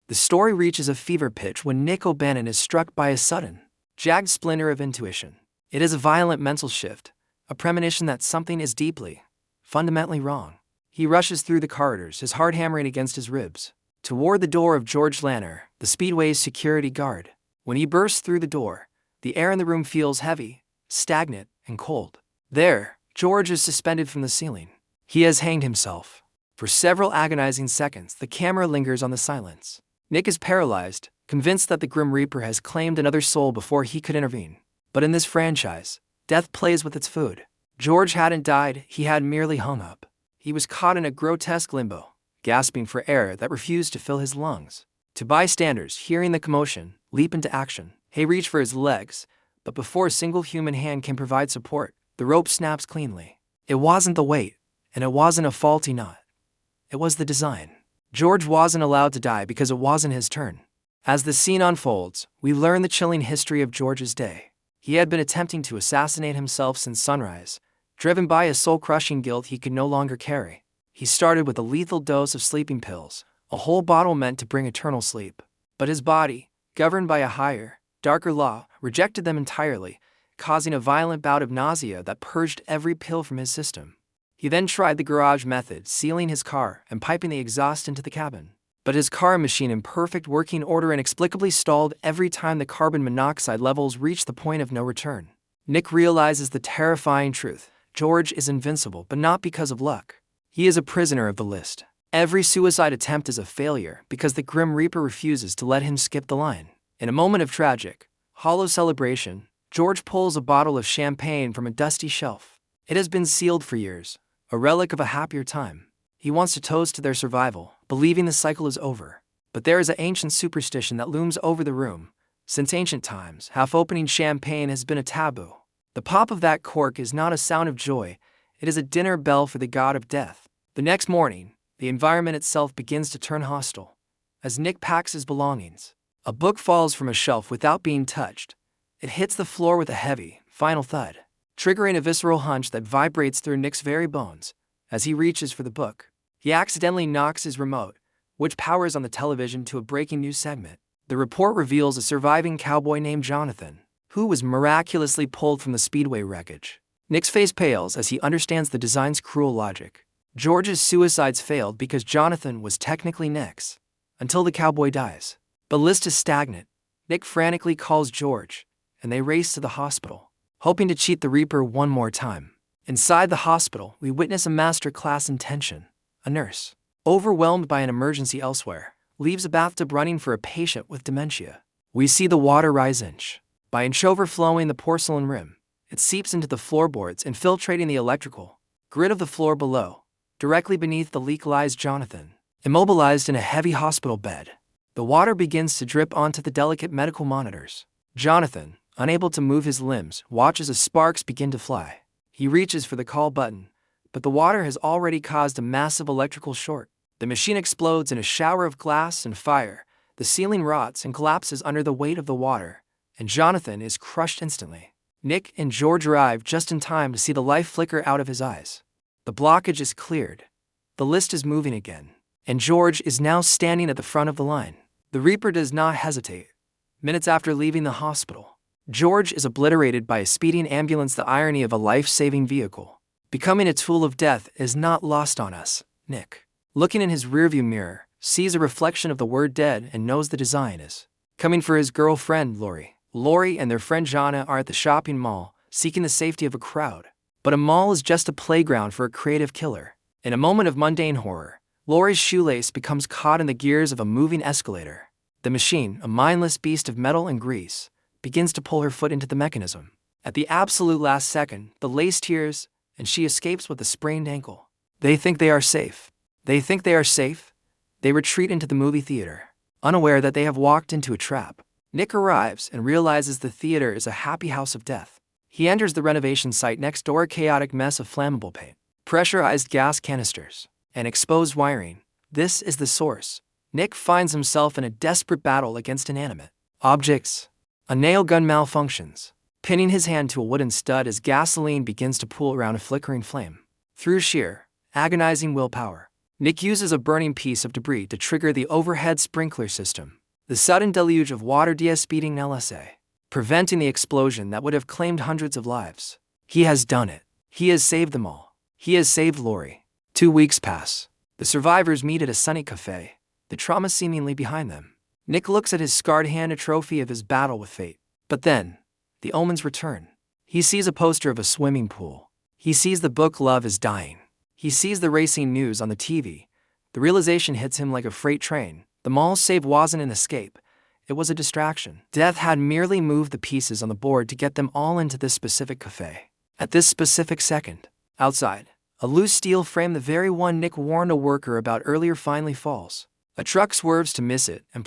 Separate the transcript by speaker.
Speaker 1: The story reaches a fever pitch when Nick O'Bannon is struck by a sudden, jagged splinter of intuition. It is a violent mental shift, a premonition that something is deeply, fundamentally wrong. He rushes through the corridors, his heart hammering against his ribs, toward the door of George Lanner, the Speedway's security guard. When he bursts through the door, the air in the room feels heavy, stagnant, and cold. There, George is suspended from the ceiling. He has hanged himself. For several agonizing seconds, the camera lingers on the silence. Nick is paralyzed, convinced that the Grim Reaper has claimed another soul before he could intervene. But in this franchise, death plays with its food. George hadn't died, he had merely hung up. He was caught in a grotesque limbo, gasping for air that refused to fill his lungs. To bystanders, hearing the commotion, leap into action. They reach for his legs, but before a single human hand can provide support, the rope snaps cleanly. It wasn't the weight, and it wasn't a faulty knot. It was the design. George wasn't allowed to die because it wasn't his turn. As the scene unfolds, we learn the chilling history of George's day. He had been attempting to assassinate himself since sunrise, driven by a soul-crushing guilt he could no longer carry. He started with a lethal dose of sleeping pills, a whole bottle meant to bring eternal sleep. But his body, governed by a higher, darker law, rejected them entirely, causing a violent bout of nausea that purged every pill from his system. He then tried the garage method, sealing his car and piping the exhaust into the cabin. But his car machine in perfect working order inexplicably stalled every time the carbon monoxide levels reached the point of no return. Nick realizes the terrifying truth. George is invincible, but not because of luck. He is a prisoner of the list. Every suicide attempt is a failure because the Grim Reaper refuses to let him skip the line. In a moment of tragic, hollow celebration, George pulls a bottle of champagne from a dusty shelf. It has been sealed for years, a relic of a happier time. He wants to toast to their survival, believing the cycle is over. But there is an ancient superstition that looms over the room. Since ancient times, half-opening champagne has been a taboo. The pop of that cork is not a sound of joy, it is a dinner bell for the god of death. The next morning, the environment itself begins to turn hostile. As Nick packs his belongings, a book falls from a shelf without being touched. It hits the floor with a heavy, final thud, triggering a visceral hunch that vibrates through Nick's very bones. As he reaches for the book, he accidentally knocks his remote, which powers on the television, to a breaking news segment. The report reveals a surviving cowboy named Jonathan, who was miraculously pulled from the Speedway wreckage. Nick's face pales as he understands the design's cruel logic. George's suicides failed because Jonathan was technically Nick's, until the cowboy dies. But list is stagnant. Nick frantically calls George, and they race to the hospital, hoping to cheat the Reaper one more time. Inside the hospital, we witness a master class in tension. A nurse, overwhelmed by an emergency elsewhere, leaves a bathtub running for a patient with dementia. We see the water rise inch by inch, overflowing the porcelain rim. It seeps into the floorboards, infiltrating the electrical grid of the floor below. Directly beneath the leak lies Jonathan, immobilized in a heavy hospital bed. The water begins to drip onto the delicate medical monitors. Jonathan, unable to move his limbs, watches as sparks begin to fly. He reaches for the call button, but the water has already caused a massive electrical short. The machine explodes in a shower of glass and fire. The ceiling rots and collapses under the weight of the water, and Jonathan is crushed instantly. Nick and George arrive just in time to see the life flicker out of his eyes. The blockage is cleared. The list is moving again, and George is now standing at the front of the line. The Reaper does not hesitate. Minutes after leaving the hospital, George is obliterated by a speeding ambulance. The irony of a life-saving vehicle becoming a tool of death is not lost on us. Nick, looking in his rearview mirror, sees a reflection of the word dead and knows the design is coming for his girlfriend, Lori. Lori and their friend Jana are at the shopping mall, seeking the safety of a crowd. But a mall is just a playground for a creative killer. In a moment of mundane horror, Lori's shoelace becomes caught in the gears of a moving escalator. The machine, a mindless beast of metal and grease, begins to pull her foot into the mechanism. At the absolute last second, the lace tears, and she escapes with a sprained ankle. They think they are safe. They retreat into the movie theater, unaware that they have walked into a trap. Nick arrives and realizes the theater is a happy house of death. He enters the renovation site next door, a chaotic mess of flammable paint, pressurized gas canisters, and exposed wiring. This is the source. Nick finds himself in a desperate battle against inanimate objects. A nail gun malfunctions, pinning his hand to a wooden stud as gasoline begins to pool around a flickering flame. Through sheer, agonizing willpower, Nick uses a burning piece of debris to trigger the overhead sprinkler system. The sudden deluge of water speeding LSA, preventing the explosion that would have claimed hundreds of lives. He has done it. He has saved them all. He has saved Lori. 2 weeks pass. The survivors meet at a sunny cafe, the trauma seemingly behind them. Nick looks at his scarred hand, a trophy of his battle with fate. But then, the omens return. He sees a poster of a swimming pool. He sees the book Love is Dying. He sees the racing news on the TV. The realization hits him like a freight train. The mall's save wasn't an escape. It was a distraction. Death had merely moved the pieces on the board to get them all into this specific cafe. At this specific second, outside, a loose steel frame, the very one Nick warned a worker about earlier, finally falls. A truck swerves to miss it and